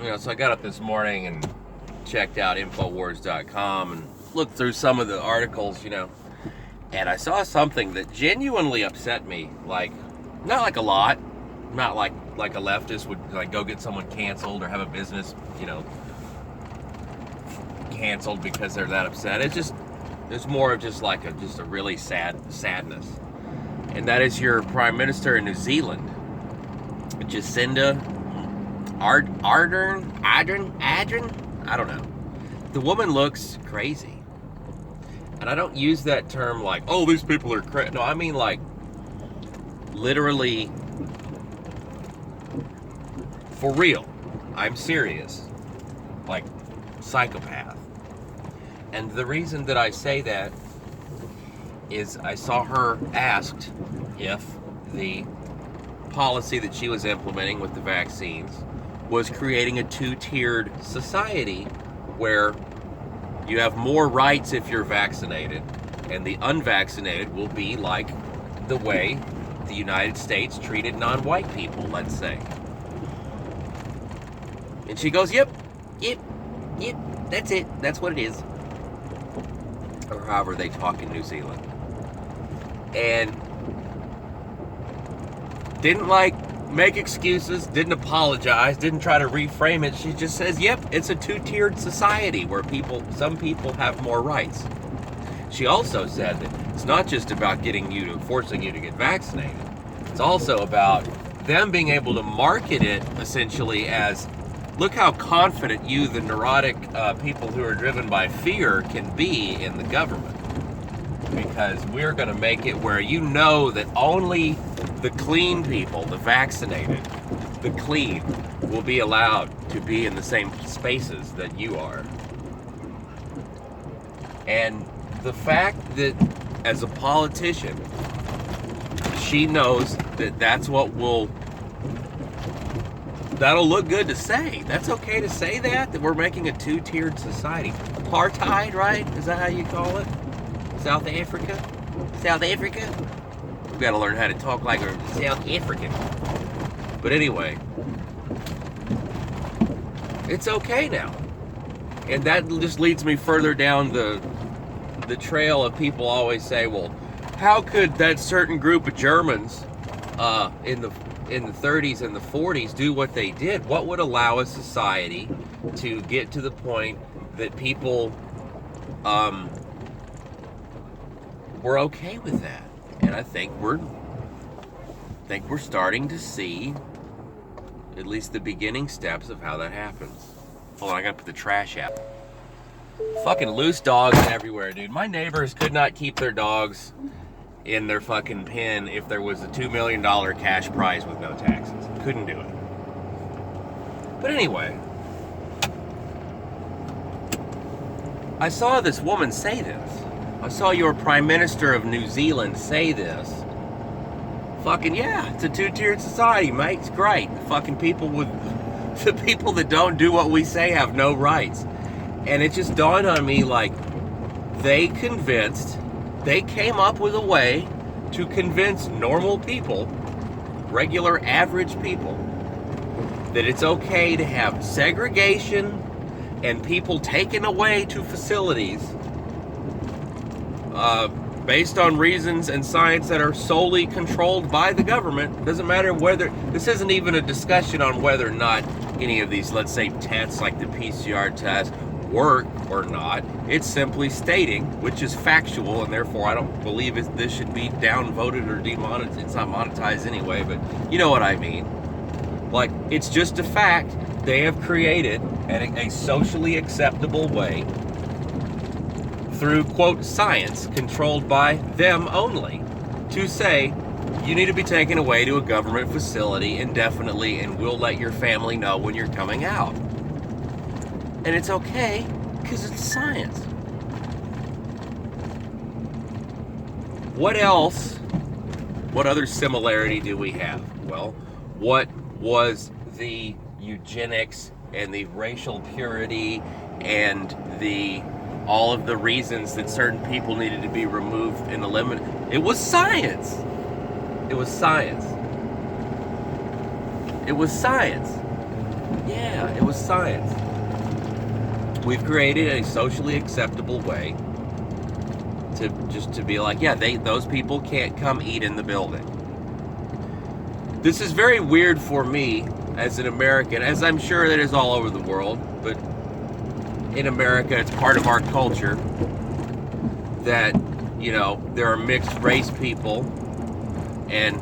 So I got up this morning and checked out Infowars.com and looked through some of the articles, and I saw something that genuinely upset me. Like, not like a lot, not like a leftist would like go get someone canceled or have a business, canceled because they're that upset. It's more of just like a really sadness, and that is your Prime Minister in New Zealand, Jacinda Ardern. I don't know. The woman looks crazy, and I don't use that term like, oh, these people are crazy. No, I mean like literally for real. I'm serious, like psychopath. And the reason that I say that is I saw her asked if the policy that she was implementing with the vaccines was creating a two-tiered society where you have more rights if you're vaccinated, and the unvaccinated will be like the way the United States treated non-white people, let's say. And she goes, yep, that's it, that's what it is. Or however they talk in New Zealand. And didn't make excuses, didn't apologize, didn't try to reframe it. She just says, yep, it's a two-tiered society where some people have more rights. She also said that it's not just about forcing you to get vaccinated. It's also about them being able to market it essentially as, look how confident you, the neurotic people who are driven by fear, can be in the government. Because we're going to make it where that only the clean people, the vaccinated, the clean, will be allowed to be in the same spaces that you are. And the fact that, as a politician, she knows that that'll look good to say. That's okay to say that we're making a two-tiered society. Apartheid, right? Is that how you call it? South Africa? We've got to learn how to talk like a South African. But anyway, it's okay now. And that just leads me further down the trail of people always say, well, how could that certain group of Germans in the 30s and the 40s do what they did? What would allow a society to get to the point that people were okay with that? And I think we're starting to see at least the beginning steps of how that happens. Hold on, I gotta put the trash out. Fucking loose dogs everywhere, dude. My neighbors could not keep their dogs in their fucking pen if there was a $2 million cash prize with no taxes. Couldn't do it. But anyway, I saw this woman say this. I saw your Prime Minister of New Zealand say this. Fucking yeah, it's a two-tiered society, mate. It's great. The people that don't do what we say have no rights. And it just dawned on me, like, they came up with a way to convince normal people, regular average people, that it's okay to have segregation and people taken away to facilities based on reasons and science that are solely controlled by the government. Doesn't matter this isn't even a discussion on whether or not any of these, let's say, tests like the PCR test work or not. It's simply stating, which is factual, and therefore I don't believe this should be downvoted or demonetized. It's not monetized anyway, but you know what I mean. Like, it's just a fact. They have created a socially acceptable way through, quote, science controlled by them only to say you need to be taken away to a government facility indefinitely, and we'll let your family know when you're coming out. And it's okay because it's science. What else? What other similarity do we have? Well, what was the eugenics and the racial purity and all of the reasons that certain people needed to be removed and eliminated? It was science. It was science. Yeah, it was science. We've created a socially acceptable way to be like, yeah, those people can't come eat in the building. This is very weird for me as an American, as I'm sure it is all over the world, but in America, it's part of our culture that, there are mixed race people, and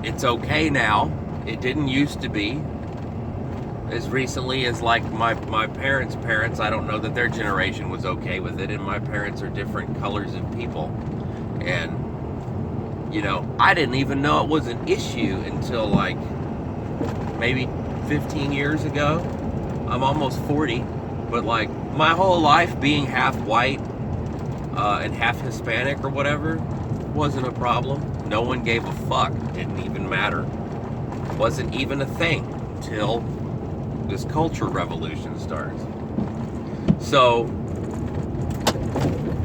it's okay now. It didn't used to be. As recently as like my parents' parents, I don't know that their generation was okay with it, and my parents are different colors of people. And, I didn't even know it was an issue until like maybe 15 years ago. I'm almost 40, but like my whole life being half white and half Hispanic or whatever wasn't a problem. No one gave a fuck. Didn't even matter. Wasn't even a thing till this culture revolution starts. So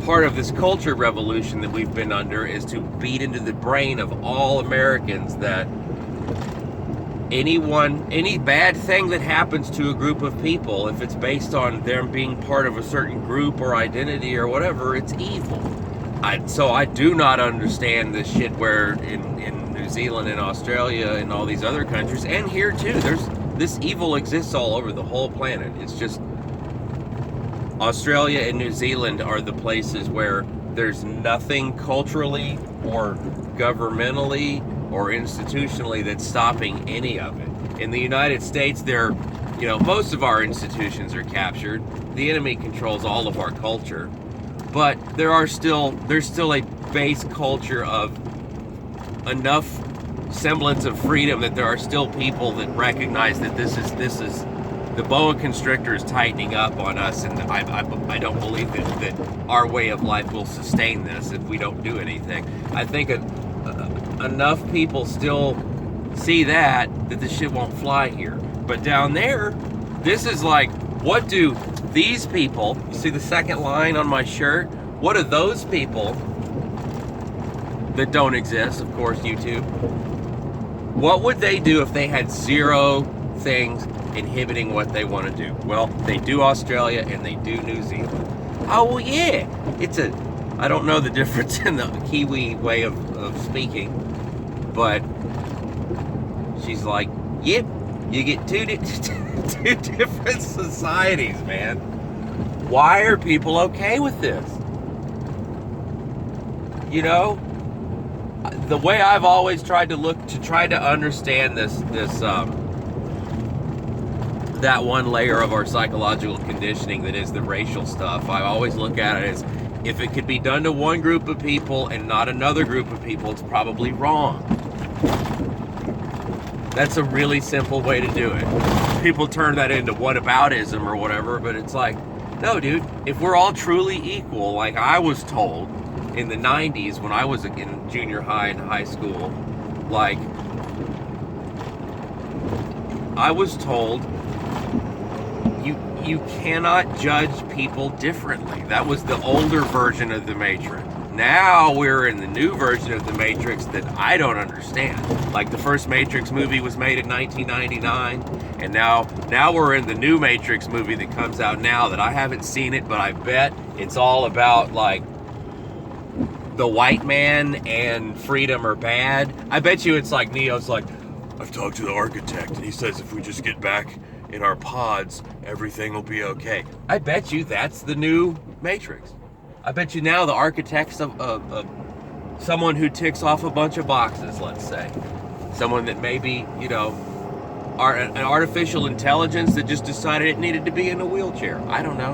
part of this culture revolution that we've been under is to beat into the brain of all Americans that any bad thing that happens to a group of people, if it's based on them being part of a certain group or identity or whatever, it's evil. So I do not understand this shit where in New Zealand and Australia and all these other countries, and here too, this evil exists all over the whole planet. It's just Australia and New Zealand are the places where there's nothing culturally or governmentally or institutionally that's stopping any of it. In the United States, most of our institutions are captured. The enemy controls all of our culture, but there's still a base culture of enough semblance of freedom that there are still people that recognize that this is the boa constrictor is tightening up on us, and I don't believe that our way of life will sustain this if we don't do anything. I think enough people still see that this shit won't fly here. But down there, this is like, what do these people, you see the second line on my shirt? What do those people that don't exist, of course, YouTube, what would they do if they had zero things inhibiting what they want to do? Well, they do Australia and they do New Zealand. Oh, well, yeah. I don't know the difference in the Kiwi way of speaking, but she's like, yep, you get two different societies, man. Why are people okay with this? The way I've always tried to understand this that one layer of our psychological conditioning that is the racial stuff, I always look at it as, if it could be done to one group of people and not another group of people, it's probably wrong. That's a really simple way to do it. People turn that into whataboutism or whatever, but it's like, no, dude, if we're all truly equal, like I was told in the 90s when I was in junior high and high school, like, I was told you cannot judge people differently. That was the older version of the Matrix. Now we're in the new version of the Matrix that I don't understand. Like the first Matrix movie was made in 1999, and now we're in the new Matrix movie that comes out now that I haven't seen it, but I bet it's all about like the white man and freedom are bad. I bet you it's like Neo's like, I've talked to the architect and he says if we just get back in our pods, everything will be okay. I bet you that's the new Matrix. I bet you now the architect's of someone who ticks off a bunch of boxes, let's say. Someone that maybe, an artificial intelligence that just decided it needed to be in a wheelchair. I don't know.